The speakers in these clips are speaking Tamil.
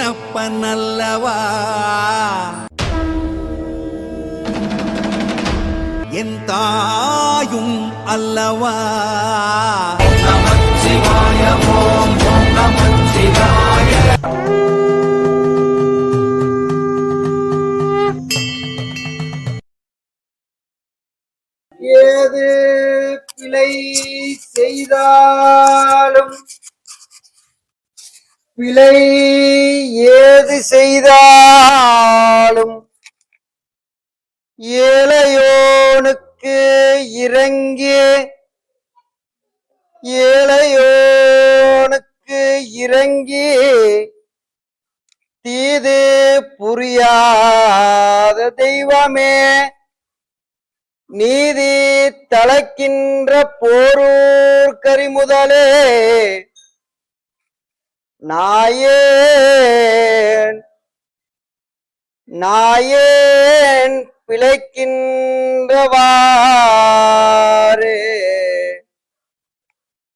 என்னப்பன் அல்லவா என் தாயும் அல்லவா. நமச்சிவாய ஓம் ஓம் நமச்சிவாய. ஏது பிழை செய்தாலும் பிழை ஏது செய்தாலும் ஏழையோனுக்கு இறங்கி ஏழையோனுக்கு இறங்கி தீது புரியாத தெய்வமே நீதி தளக்கின்ற போரூர் கரிமுதலே நாயேன் நாயேன் பிழைக்கின்றவாறு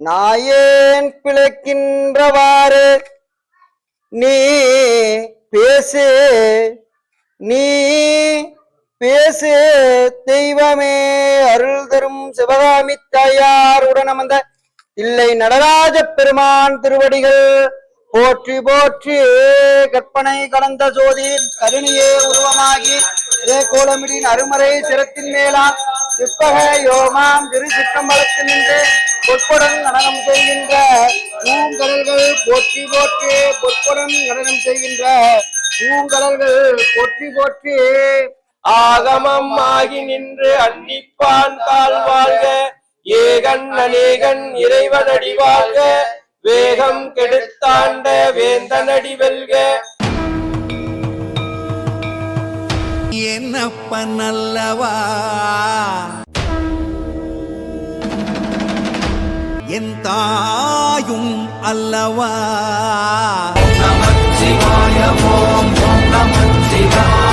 நாயேன் பிழைக்கின்றவாறு நீ பேசு நீ பேசு தெய்வமே. அருள் தரும் சிவகாமி தாயார் உடனமர்ந்த இல்லை நடராஜ பெருமான் திருவடிகள் போற்றி போற்றி. கற்பனை கலந்த ஜோதி கருணியே உருவமாகி கோலமிடின் அருமறை சிரத்தின் மேலாம் சிற்பக யோமாம் திரு சிற்றம்பலத்தில் நின்று பொற்புடன் நடனம் செய்கின்ற பூங்கடல்கள் போற்றி போற்றி. பொற்புடன் நடனம் செய்கின்ற பூங்கடல்கள் போற்றி போற்றி. ஆகமம் ஆகி நின்று அன்னிப்பான் கால் வாழ்க ஏகன் அநேகன் இறைவனடி வாழ்க வேகம் கெடுத்தாண்ட வேந்தனடி வெல்க. என்னப்பன் அல்லவா என் தாயும் அல்லவா. நமச்சிவாய ஓம் ஓம் நமச்சிவாய.